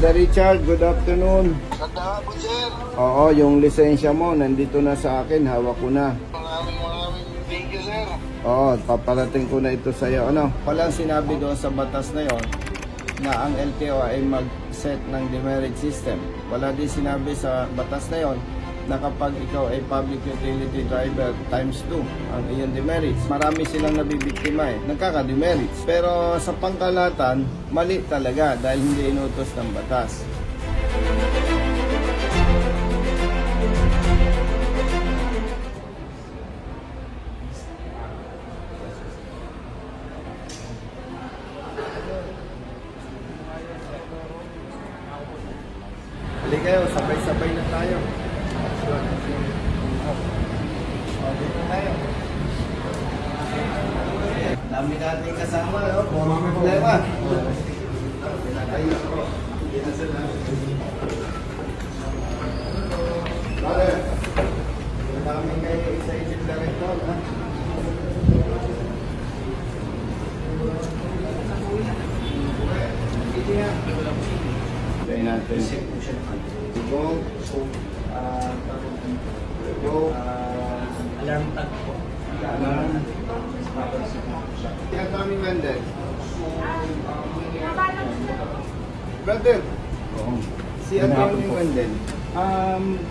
Brother Richard, good afternoon. Ganda po, sir. Oo, yung lisensya mo nandito na sa akin, hawak ko na. Maraming thank you, sir. Oo, paparating ko na ito sa iyo. Ano? Walang sinabi doon sa batas na yon na ang LTO ay mag-set ng demerit system. Wala din sinabi sa batas na yon na kapag ikaw ay public utility driver times 2 ang iyong demerits. Marami silang nabibiktima nagkaka-demerits. Pero sa pangkalatan, mali talaga dahil hindi inutos ng batas. Hali kayo, sabay-sabay na tayo. Dito tayo. Dami natin kasama, no? May problema. Brother, dami kayo isa-isip director, ha? Tayo natin. Alarm tag po. Alarm. Kaya kami Wendel. Brother, si Atty. Wendel.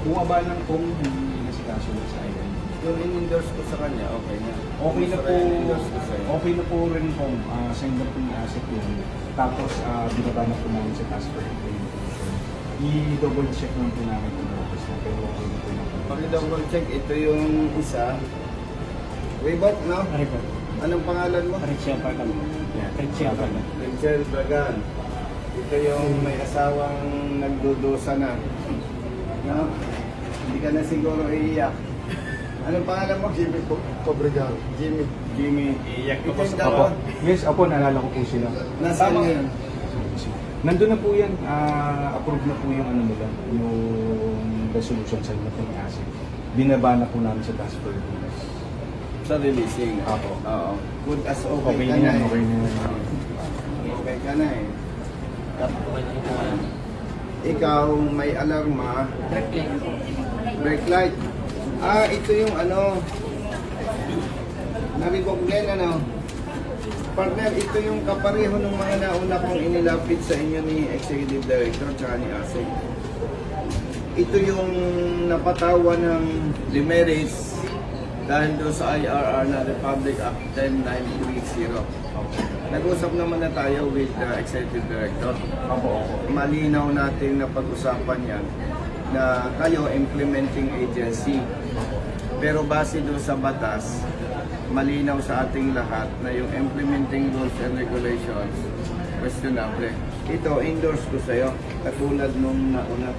Bumaba lang po hindi nasikaso sa island. Yung in-endorse ko sa kanya, okay na. Okay na po, In-endorse ko sa'yo. okay na po rin po. Send na po yung asset yun. Tapos, binaba na po namin sa task for implementation. I-double check lang po namin kung tapos na. Pero okay na po yung Pag-double check, ito yung isa. Reebok, no? Reebok. Anong pangalan mo? Richard Bragan. Yeah, Richard Bragan. Richard Bragan. Ito yung may asawang nagdudusa na. No? Hindi ka na siguro iiyak. Anong pangalan mo? Jimmy Cobregal. Jimmy. Iyak ko po sa kapo. Yes, opo, naalala ko po sila. Nasaan yun? Nandun na po yan, approve na po yung ano nila, yung resolution sa inyo ng asset. Binaba na po namin sa task for release. Sa releasing? Apo. Oo. Good as okay, Okay ka na na yan, eh. okay na yan. Okay ka na eh. Ikaw may alarma. Brake light. Ito yung ano. Naribok din ano. Partner, ito yung kapareho ng mga nauna kong inilapit sa inyo ni Executive Director at ni ASEC. Ito yung napatawa ng demerits dahil doon sa IRR na Republic Act 10930. Nag-usap naman na tayo with the Executive Director. Malinaw natin na pag-usapan yan na kayo implementing agency. Pero base doon sa batas, malinaw sa ating lahat na yung implementing rules and regulations questionable. Ito, endorse ko sa'yo, katulad nung nauna.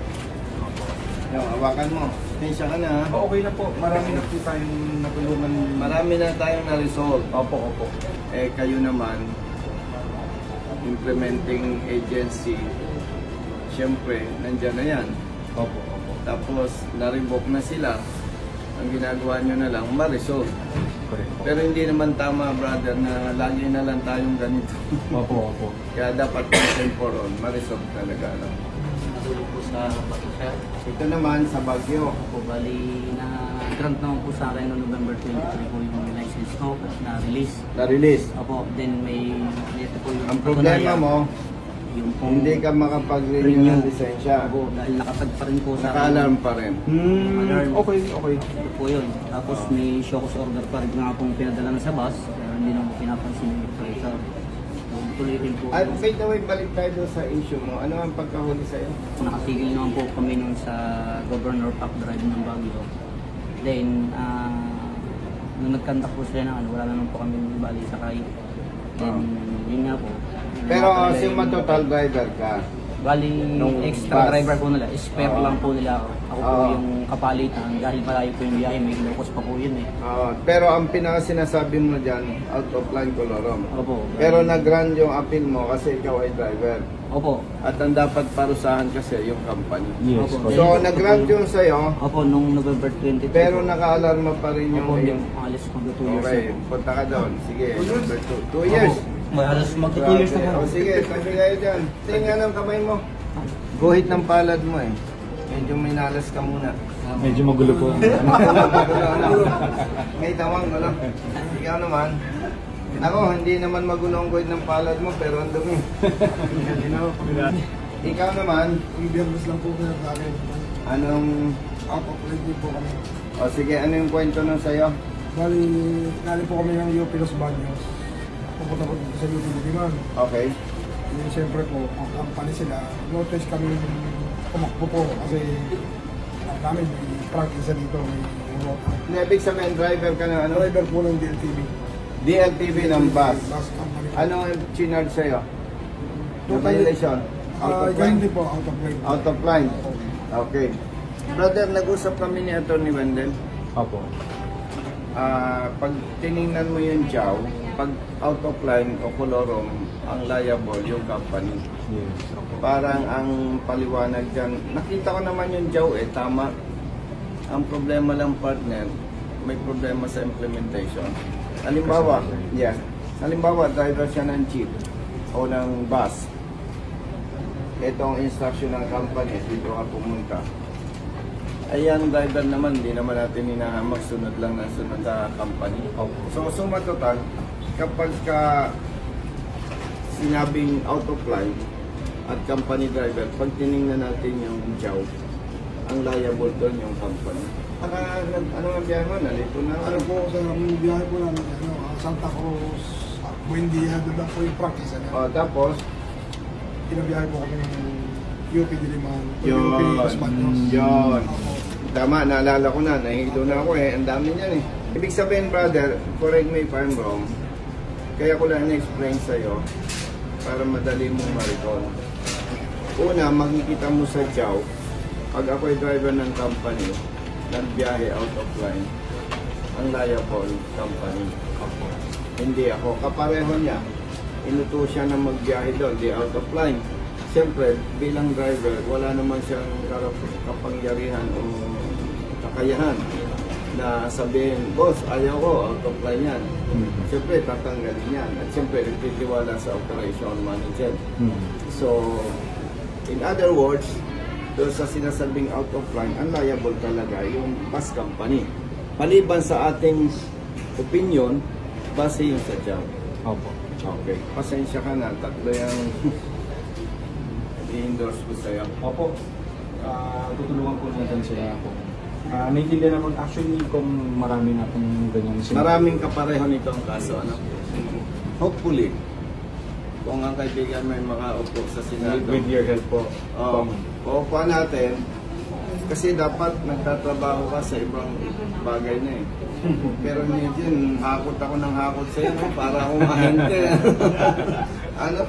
Hawakan mo. Tensya ka na, ha? Okay na po, marami na po tayong natulungan. Marami na tayong na-resolve. Opo. Kayo naman, implementing agency, syempre, nandyan na yan. Opo. Tapos, na-revoke na sila. Ang ginagawa nyo na lang, ma-resolve. Correct. Pero hindi naman tama, brother, na lagi na lang tayong ganito. Opo. Kaya dapat once and for all, ma-resolve talaga. No? Natulog po sa Bato, sir. Ito naman sa Baguio. Po, bali na grant naman po sa akin noong November 23 po yung license ko na release. Na-release. Opo, then may dito po yung Ang problema mo, yung pong hindi ka makapag-renew ng lisensya. Opo, dahil nakatag pa rin po sa Naka-alarm pa rin. Alarm. Okay. Ito po yun. Tapos may show cause order pa rin nga pong pinadala na sa bus. Pero hindi naman po pinapansin yung operator. So, tuloy rin po. At by the way, balik tayo doon sa issue mo. Ano ang pagkahuli sa'yo? Nakatigil naman po kami nun sa Governor Park Drive ng Baguio. Then, nung nagkandak po sila ng ano, wala naman po kami bali sakay. Then, yun nga po. Pero sima total driver ka. Bali, Nung bus. extra driver po nila, spare lang po nila ako. Ako po Oo. yung kapalitan dahil malayo po yung biyahe, may locos pa po yun eh. Pero ang pinaka-sinasabi mo dyan, out of line colorum. Opo. Pero nag-run yung appeal mo kasi ikaw ay driver. Opo. At ang dapat parusahan kasi yung company. Yes. Opo. So nag-run yung sa'yo, Opo, nung November 23. pero naka-alarma pa rin yung Opo, iyong... alis ko 2 years. Okay, punta ka doon. Sige, number 2. 2 years. May alas magto 2 years na O po. sige, tabi kayo dyan. Tingnan ang kamay mo. Guhit ng palad mo eh. Medyo minalas ka muna. Medyo magulo po. May tawang gulo. Ikaw naman. Ako, hindi naman magulo ang guhit ng palad mo, pero ang dumi. Ikaw naman, Yung biyernes lang po kaya sa akin. anong... Apo, pwede po kami. O sige, ano yung kwento nun sa'yo? Bali, galing po kami ng UP Los Baños. Pupunta po sa UP Diliman. Okay. Yung siyempre po, ang company sila, no choice kami kumakbo po kasi namin may practice dito, may rota. Ibig sabihin, driver ka na ano? Driver po ng DLTV. DLTV ng bus. Bus company. Ano ang chinard sa'yo? Ano Total- violation? Out of Ganun line? din po, out of line. Out of line. Okay. Brother, nag-usap kami ni Atty. Wendell. Opo. Pag tiningnan mo yung JAW, pag out of line o kolorom, ang liable yung company. Yes. Opo. Parang ang paliwanag dyan, nakita ko naman yung JAW eh, tama. Ang problema lang partner, may problema sa implementation. Halimbawa, yeah. Halimbawa, driver siya ng jeep o ng bus. Ito ang instruction ng company, dito ka pumunta. Ayan, driver naman, hindi naman natin hinahamag, sunod lang ng sunod sa company. So, suma total, kapag sinabing out of line at company driver, pag tinignan natin yung JAW, ang liable doon yung company. Ano ang biyahe mo? Nalito na. Ano po, sa biyahe po namin, Santa Cruz, Buendia, doon lang po yung practice. Tapos, Pinabiyahe po kami ng UP Diliman, Yun. UP Los Baños. Yun. Opo. Tama, naalala ko na, nahihilo na ako eh, ang dami niyan eh. Ibig sabihin brother, correct me if I'm wrong, kaya ko lang na-explain sa'yo para madali mong ma-recall. Una, makikita mo sa JAW, pag ako'y driver ng company, nagbiyahe out of line, ang liable company. Hindi ako, kapareho niya. Inuto siya na magbiyahe doon, di out of line. Siyempre, bilang driver, wala naman siyang kapangyarihan o kakayahan na sabihin, boss, ayaw ko, out of line yan. Siyempre, tatanggalin yan. At siyempre, nagtitiwala sa operation manager. So, in other words, doon sa sinasabing out of line, ang liable talaga yung bus company. Maliban sa ating opinion, base yung sa JAW. Opo. Okay. Pasensya ka na, tatlo yung i-endorse ko sa'yo. Opo. Tutulungan po natin sila po. Naintindihan naman actually kung marami na pong ganyan sila. Maraming kapareho nito ang kaso, ano? Hopefully, kung ang kaibigan may makaupo sa Senado, With your help po. uupuan natin, kasi dapat nagtatrabaho ka sa ibang bagay na eh. Pero medyo, hakot ako ng hakot sa'yo, no? Para akong ahente. Ano?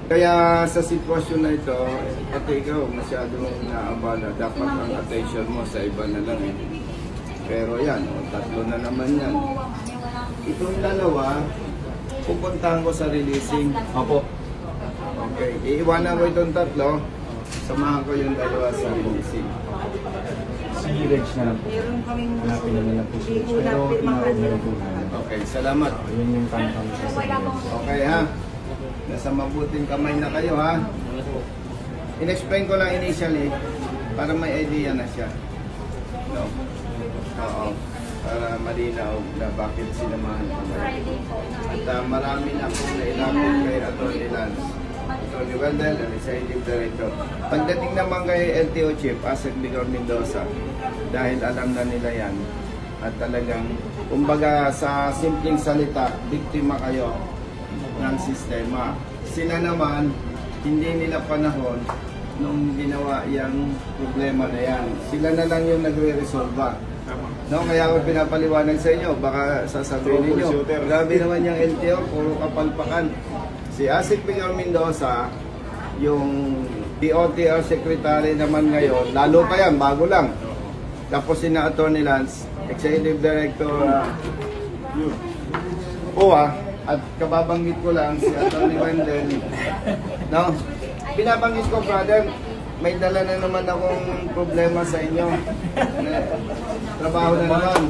Kaya sa sitwasyon na ito, pati ikaw masyadong naabala. Dapat ang attention mo sa iba na lang eh. Pero yan, tatlo na naman yan. Itong dalawa, pupuntahan ko sa releasing. Opo. Okay, iiwanan ko itong tatlo. Samahan ko yung dalawa sa releasing. Si Reg na lang po. Hanapin na lang po si Reg. Pero tinawag na lang po namin. Okay, salamat. Yun yung kantang sa Okay ha? Nasa mabuting kamay na kayo ha? In-explain ko lang initially para may idea na siya. No? Oo. Para malinaw na bakit sinamahan ko ngayon. At marami na akong nailapit kay Atty. Lance. Atty. Wendell, ang Executive Director. Pagdating naman kay LTO Chief, Asek Bigor Mendoza, dahil alam na nila yan, at talagang, kumbaga sa simpleng salita, biktima kayo ng sistema. Sila naman, hindi nila panahon nung ginawa yung problema na yan. Sila na lang yung nagre-resolve. No, kaya ako pinapaliwanag sa inyo, baka sasabihin ninyo, grabe naman yung LTO, puro kapalpakan. Si Asik Bigor Mendoza, yung DOTR Secretary naman ngayon, lalo pa yan, bago lang. Tapos si Atty. Lance, Executive Director OWA, at kababanggit ko lang si Atty. Wendell. No? Binabanggit ko, brother, may dala na naman akong problema sa inyo. Trabaho na naman.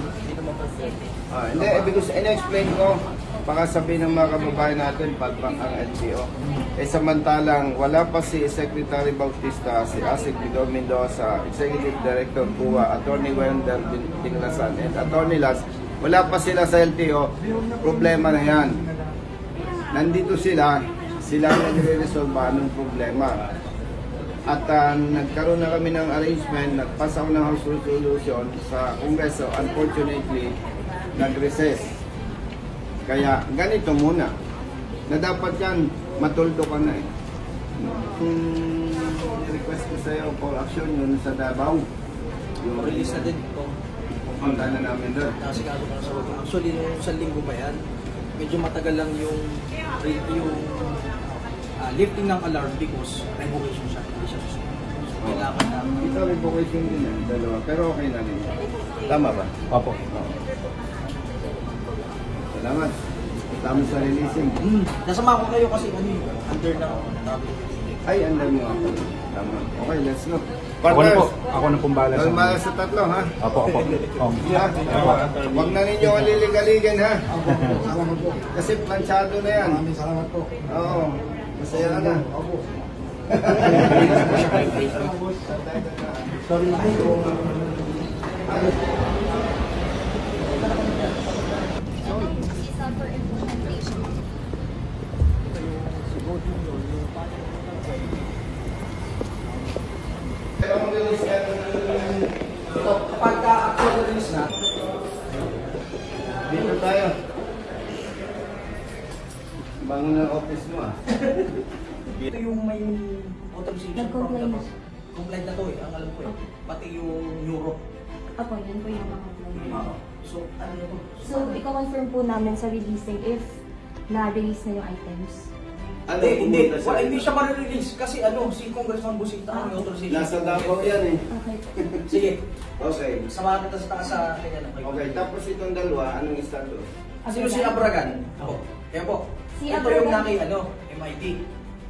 Hindi, because in-explain ko, baka sabihin ng mga kababayan natin, palpak ang LTO. Eh samantalang wala pa si Secretary Bautista, si Asik Bidor Mendoza, Executive Director Kuwa, Attorney Wendell Dinglasan, and Attorney Las, wala pa sila sa LTO, problema na yan. Nandito sila nagre-resolve ng problema. At nagkaroon na kami ng arrangement, nagpasa ako ng House Resolution sa Kongreso. Unfortunately, nag-recess. Kaya ganito muna, na dapat yan, matuldo ka na eh. Request ko sa'yo for action yun sa Davao. Yung Release na din po. punta na namin doon. Kasi kaso pa sa actually, yung sa linggo pa yan, medyo matagal lang yung lifting ng alarm because revocation siya. Hindi siya susunod. So, kailangan na. Ito revocation din yan, dalawa. Pero okay na rin. Tama ba? Opo. Salamat. Tama sa releasing. Nasama ko kayo kasi under na ako. Ay, andal mo ako. Tama. Okay, let's go. Ako na po. Partners, Ako na pong bahala kalmada sa tatlo, ha? Opo. Ha? Huwag na ninyo alilig-aligan, ha? Opo, salamat po. Kasi planchado na yan. Maraming salamat po. Oo. Masaya ka na. Opo. Sorry na kayo. Isa for implementation. Pero kung release ka So, kapag actual release na, dito tayo. Bangon ng office mo, ah. ito yung may authorization from Nag-comply the na. compliant na to eh, ang alam ko eh. Pati yung Europe. Apo, yun po yung mga plan. So, ano na to? So, i-confirm po namin sa releasing if na-release na yung items. Ano, Hindi, pumunta wala, hindi siya ma-release kasi si Congressman Busita ang may authorization. Nasa Davao yan, eh. Okay. Sige, Okay. samahan kita sa taas sa kanya. Okay, tapos itong dalawa, anong status? Sino si Abragan? Ako. Kaya po. Si Ito Abragan. yung naki, MIT.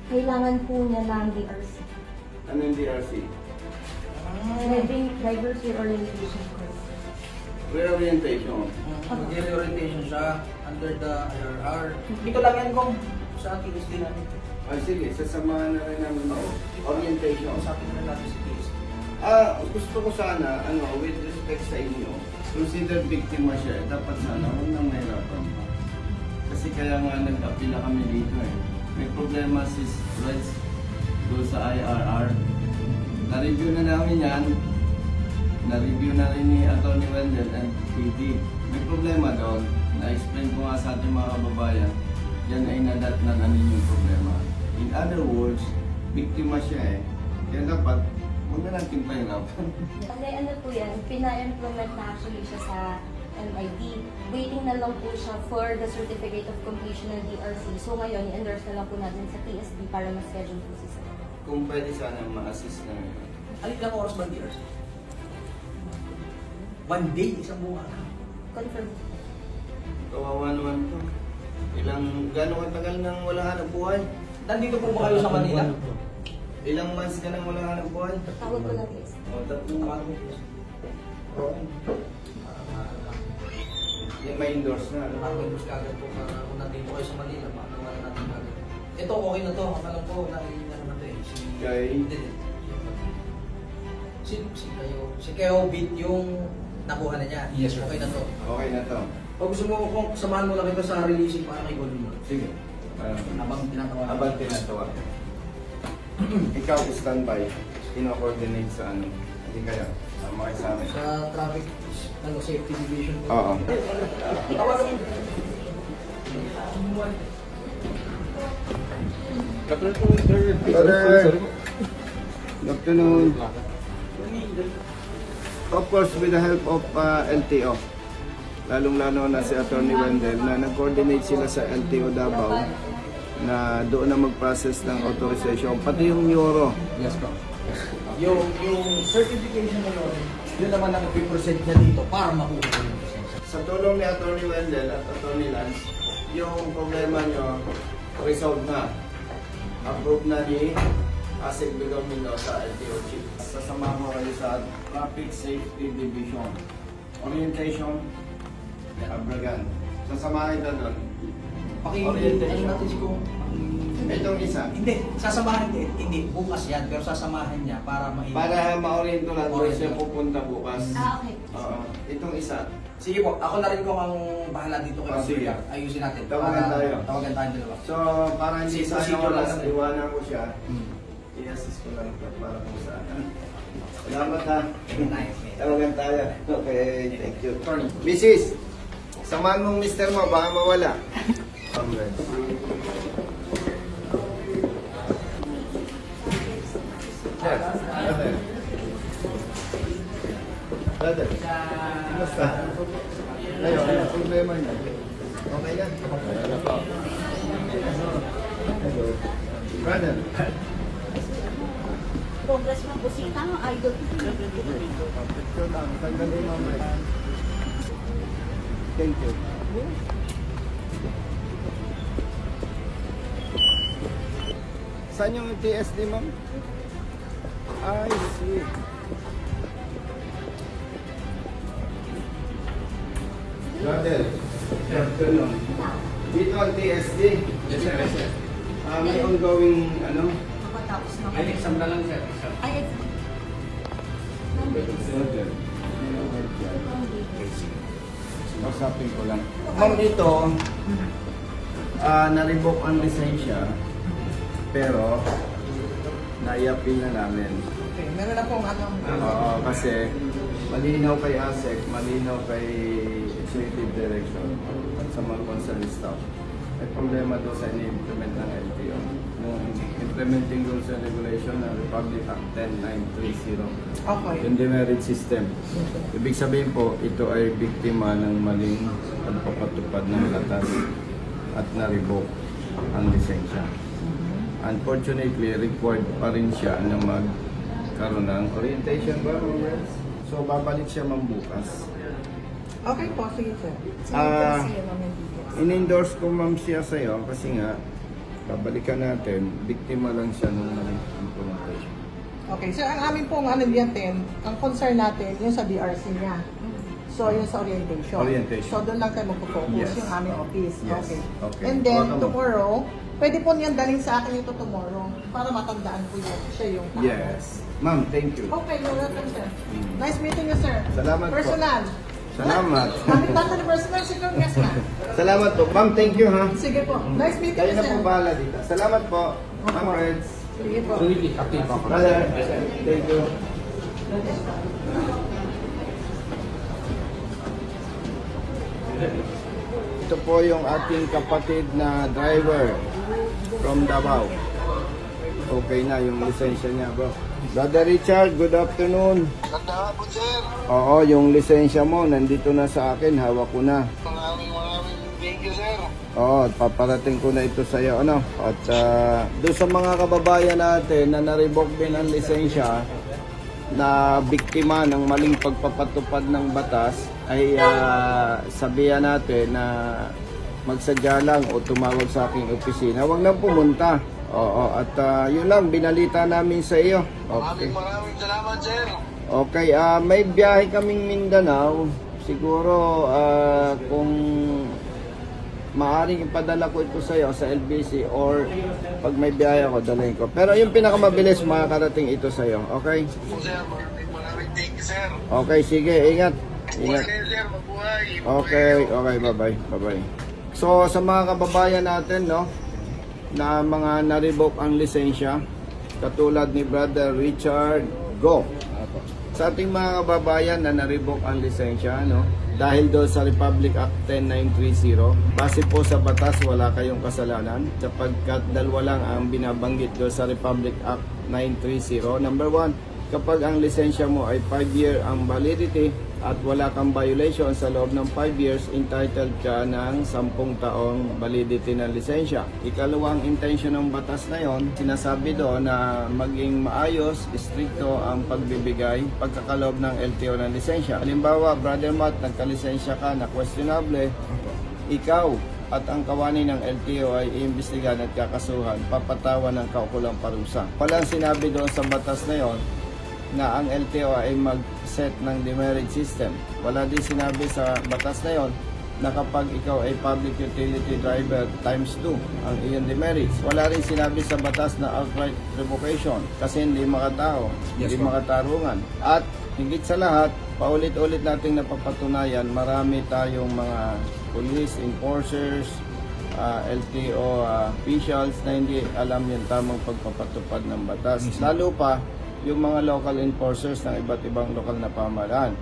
Kailangan po niya ng DRC. Ano yung DRC? Driver's Reorientation Course. Reorientation. Mag-reorientation siya under the IRR. Ito lang yan kung sa TSD namin. Ay, sige, sasamahan na rin namin orientation. Usapin na natin si TSD. Gusto ko sana, with respect sa inyo, consider biktima siya. Dapat sana, huwag nang mahirapan pa. Kasi kaya nga nag-apila kami dito eh. May problema si Reds doon sa IRR. Na-review na namin yan. Na-review na rin ni Atty. Wendell and PD. May problema doon. Na-explain ko nga sa ating mga kababayan. Yan ay nadatnan namin yung problema. In other words, biktima siya eh. Kaya dapat, huwag na natin pahirapan. Kasi ano po yan, pina-implement na actually siya sa MIT. Waiting na lang po siya for the certificate of completion ng DRC. So ngayon, i-endorse na lang po natin sa TSD para ma-schedule po si sir. Kung pwede sana ma-assist na Alin lang oras ba ang DRC? 1 day, isang buwan. Confirm. kawawa naman to. Gano'ng katagal nang wala hanap buhay? Nandito po ba kayo sa Manila? Ilang months ka nang wala hanap buhay? Tawag ko lang guys. O, tatlong months. Yung may endorse na. ano? Parang may kagad po para kung nandito kayo sa Manila, makakawala natin kagad. Ito, okay na to. Akala ko, naiin na naman to eh. Kay? Si Keo Beat yung nakuha na niya. Yes, sir. Okay na to. Okay na to. Pag gusto mo, kung samahan mo lang ito sa releasing para kay Golden Moon. Sige. Habang tinatawa. Habang tinatawa. Ikaw standby. Ino-coordinate sa ano. Hindi kaya. Sama kayo sa amin. Sa traffic safety division po. Oo. Tawagan mo. Brother. Good afternoon. Of course, with the help of LTO. Lalong-lalo na si Atty. Wendell na nag-coordinate sila sa LTO Davao na doon na mag-process ng authorization. Pati yung Euro. Yes po. Yung certification na yun naman ang i-present niya dito para makuha ko yung business. Sa tulong ni Atty. Wendell at Atty. Lance, yung problema nyo resolved na. Approved na ni Asik Bidor Mendoza, LTO Chief. Sasama ko kayo sa Traffic Safety Division. Orientation, Abragan. Sasama kita doon. Ano natin si kung... Itong isa. Hindi, sasamahan din. Hindi, bukas yan. Pero sasamahan niya para Para ma-oriento na doon siya pupunta bukas. Okay. Oo. Itong isa. Sige po, ako na rin kung ang bahala dito kay Sige. Kuya. Ayusin natin. Tawagan tayo. Tawagan tayo dalawa. So, para hindi Sige, sana procedure wala, lang. iwanan ko siya. I-assist ko lang ito para kung saan. Salamat ha. Tawagan tayo. Okay, thank you. Mrs. Samahan mong mister mo, baka mawala. Congrats. Brother, kumusta? Ngayon, ano problema niya? Okay yan? Ano po? Hello. Brother. Progress ng busita, ang idol. Picture lang, tanggalin mo mamaya. Thank you. Saan yung TSD, ma'am? I see. Brother, dito ang TSD. Yes, sir. Yes, sir. May ongoing, ano? Makatapos na. Ay, exam na lang sir. Ay, Brother. Masapin ko lang. Ma'am, dito, na-revoke ang lisensya, pero na-i-appeal na namin. Okay, meron na pong Oo, kasi malinaw kay ASEC, malinaw kay Executive Direction at sa mga concerned staff. May problema doon sa ini-implement ng LTO. Yung Implementing Rules and Regulation ng Republic Act 10930. Okay. Yung demerit system. Ibig sabihin po, ito ay biktima ng maling pagpapatupad ng batas at na-revoke ang lisensya. Unfortunately, required pa rin siya na magkaroon ng orientation ba? So, babalik siya mambukas. Okay po, sige sir. In-endorse ko ma'am siya sa'yo kasi nga, babalikan natin, biktima lang siya nung implementation. Okay, sir, ang amin pong ano natin, ang concern natin, yung sa DRC niya. So, yung sa orientation. Orientation. So, doon lang tayo magpo-focus, Yes. yung aming office. Yes. Okay. Okay. And then, Tama. tomorrow, pwede po niyan dalhin sa akin ito tomorrow para matandaan po yun, siya yung tao. Yes. Ma'am, thank you. Okay, you're welcome, sir. Nice meeting you, sir. Salamat po. Personal. Salamat. Kapit natin ng personal, siguro, yes, ma'am. Salamat po. Ma'am, thank you ha. Sige po. Nice meeting Kayo you, na sir. po bahala dito. Salamat po. Ma'am Reds. Sige po. Active ako. Brother, thank you. Ito po yung ating kapatid na driver from Davao. Okay na yung lisensya niya, bro. Brother Richard, good afternoon. Ganda po, sir. Oo, yung lisensya mo nandito na sa akin, hawak ko na. Maraming thank you, sir. Oo, paparating ko na ito sa iyo, ano. At doon sa mga kababayan natin na na-revoke din ang lisensya, na biktima ng maling pagpapatupad ng batas, ay sabihan natin na magsadya lang o tumawag sa aking opisina. Huwag nang pumunta. Oo, at yun lang, binalita namin sa iyo. Okay. Maraming salamat, sir. Okay, may biyahe kaming Mindanao. Siguro kung maaaring ipadala ko ito sa iyo sa LBC or pag may biyahe ako, dalhin ko. Pero yung pinakamabilis, makakarating ito sa iyo. Okay? Po, sir. Maraming thank you, sir. Okay, sige, ingat. Ingat. Okay, sir. Mabuhay. Okay, okay, bye-bye. Bye-bye. So, sa mga kababayan natin, no, na mga na-revoke ang lisensya, katulad ni Brother Richard Go. Sa ating mga kababayan na na-revoke ang lisensya, no, dahil doon sa Republic Act 10930, base po sa batas, wala kayong kasalanan sapagkat dalawa lang ang binabanggit doon sa Republic Act 930. Number 1, kapag ang lisensya mo ay 5-year ang validity at wala kang violation sa loob ng 5 years, entitled ka ng 10 taong validity ng lisensya. Ikalawang intention ng batas na yon, sinasabi doon na maging maayos, stricto ang pagbibigay, pagkakaloob ng LTO ng lisensya. Halimbawa, Brother Matt, nagkalisensya ka na questionable, ikaw at ang kawani ng LTO ay iimbestigahan at kakasuhan, papatawan ng kaukulang parusa. Walang sinabi doon sa batas na yon na ang LTO ay mag-set ng demerit system. Wala din sinabi sa batas na yon na kapag ikaw ay public utility driver times 2 ang iyong demerits. Wala rin sinabi sa batas na outright revocation kasi hindi makatao, hindi makatarungan. At higit sa lahat, paulit-ulit nating napapatunayan, marami tayong mga police enforcers, LTO officials na hindi alam yung tamang pagpapatupad ng batas. Lalo pa yung mga local enforcers ng iba't ibang lokal na pamahalaan.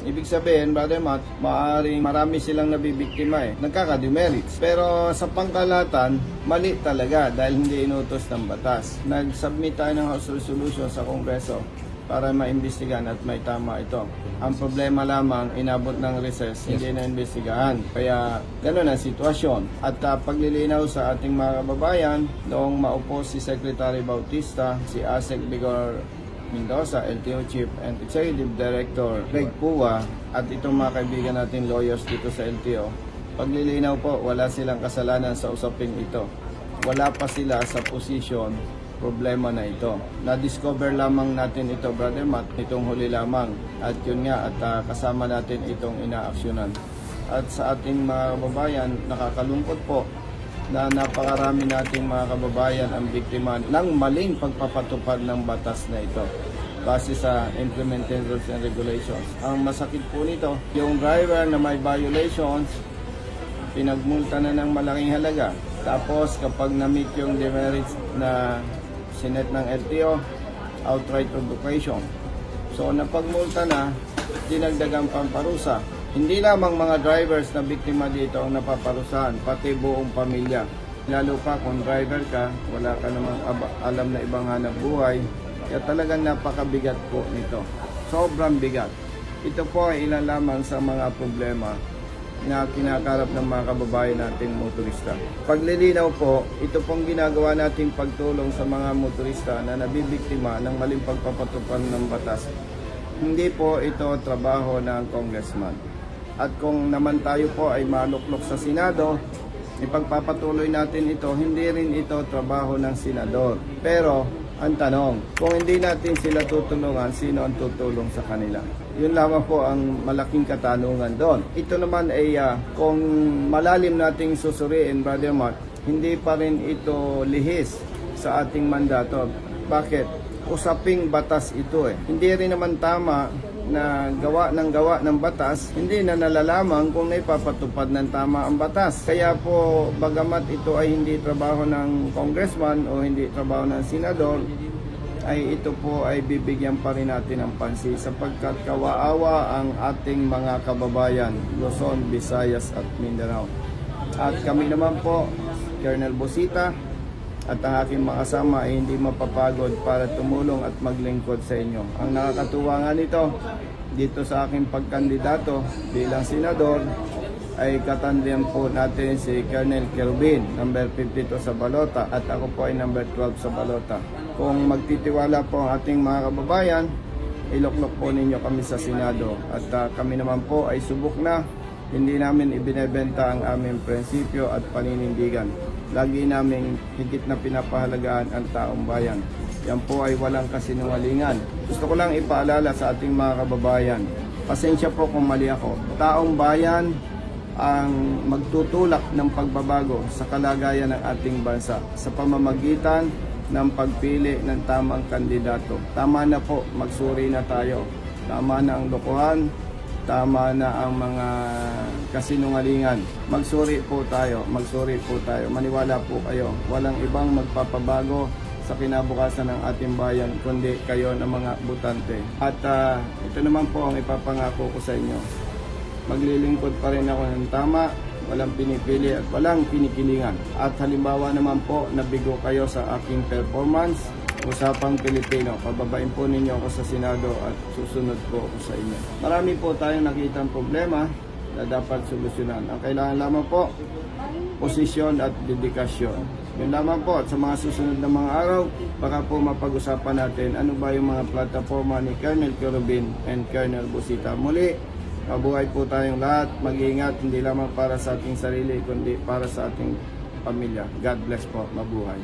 Ibig sabihin, Brother Matt, maaaring marami silang nabibiktima nagkaka-demerits. Pero sa pangkalahatan, mali talaga dahil hindi inutos ng batas. Nag-submit tayo ng House Resolution sa Kongreso para maimbestigahan at may tama ito. Ang problema lamang, inabot ng recess, hindi na-imbestigahan. Kaya gano'n ang sitwasyon. At paglilinaw sa ating mga kababayan, noong maupo si Secretary Bautista, si Asek Bigor Mendoza, LTO Chief and Executive Director Greg Pua, at itong mga kaibigan natin lawyers dito sa LTO, paglilinaw po, wala silang kasalanan sa usaping ito. Wala pa sila sa posisyon problema na ito. Na-discover lamang natin ito, Brother Matt, itong huli lamang. At yun nga, at kasama natin itong inaaksyonan. At sa ating mga kababayan, nakakalungkot po na napakarami nating mga kababayan ang biktima ng maling pagpapatupad ng batas na ito base sa implementing rules and regulations. Ang masakit po nito, yung driver na may violations, pinagmulta na ng malaking halaga. Tapos kapag na-meet yung demerits na sinet ng LTO, outright revocation. So napagmulta na, dinagdagang pamparusa. Hindi lamang mga drivers na biktima dito ang napaparusahan, pati buong pamilya. Lalo pa kung driver ka, wala ka namang alam na ibang hanap buhay. Kaya talagang napakabigat po nito. Sobrang bigat. Ito po ay ilan lamang sa mga problema na kinakarap ng mga kababayan nating motorista. Paglilinaw po, ito pong ginagawa nating pagtulong sa mga motorista na nabibiktima ng maling pagpapatupad ng batas. Hindi po ito trabaho ng congressman. At kung naman tayo po ay maluklok sa Senado, ipagpapatuloy natin ito, hindi rin ito trabaho ng senador. Pero, ang tanong, kung hindi natin sila tutulungan, sino ang tutulong sa kanila? Yun lamang po ang malaking katanungan doon. Ito naman ay kung malalim nating susuriin, Brother Matt, hindi pa rin ito lihis sa ating mandato. Bakit? Usaping batas ito Hindi rin naman tama na gawa ng batas, hindi na nalalaman kung naipapatupad ng tama ang batas. Kaya po, bagamat ito ay hindi trabaho ng congressman o hindi trabaho ng senador, ay ito po ay bibigyan pa rin natin ng pansin sapagkat kawaawa ang ating mga kababayan, Luzon, Visayas at Mindanao. At kami naman po, Colonel Bosita, at ang aking mga kasama ay hindi mapapagod para tumulong at maglingkod sa inyo. Ang nakakatuwa nga nito, dito sa aking pagkandidato bilang senador, ay katandian po natin si Colonel Kerubin, number 52 sa balota, at ako po ay number 12 sa balota. Kung magtitiwala po ang ating mga kababayan, iluklok po ninyo kami sa Senado. At kami naman po ay subok na, hindi namin ibinebenta ang aming prinsipyo at paninindigan. Lagi naming higit na pinapahalagaan ang taong bayan. Yan po ay walang kasinungalingan. Gusto ko lang ipaalala sa ating mga kababayan, pasensya po kung mali ako. Taong bayan ang magtutulak ng pagbabago sa kalagayan ng ating bansa sa pamamagitan ng pagpili ng tamang kandidato. Tama na po, magsuri na tayo. Tama na ang lokohan. Tama na ang mga kasinungalingan. Magsuri po tayo, maniwala po kayo. Walang ibang magpapabago sa kinabukasan ng ating bayan, kundi kayo ng mga butante. At ito naman po ang ipapangako ko sa inyo. Maglilingkod pa rin ako ng tama, walang pinipili at walang kinikilingan. At halimbawa naman po, nabigo kayo sa aking performance, Usapang Pilipino, pababain po ninyo ako sa Senado at susunod po ako sa inyo. Marami po tayong nakitang problema na dapat solusyonan. Ang kailangan lamang po, posisyon at dedikasyon. Yun lamang po, at sa mga susunod na mga araw, baka po mapag-usapan natin ano ba yung mga plataforma ni Colonel Kerubin and Colonel Bosita. Muli, mabuhay po tayong lahat, mag-iingat, hindi lamang para sa ating sarili, kundi para sa ating pamilya. God bless po, mabuhay.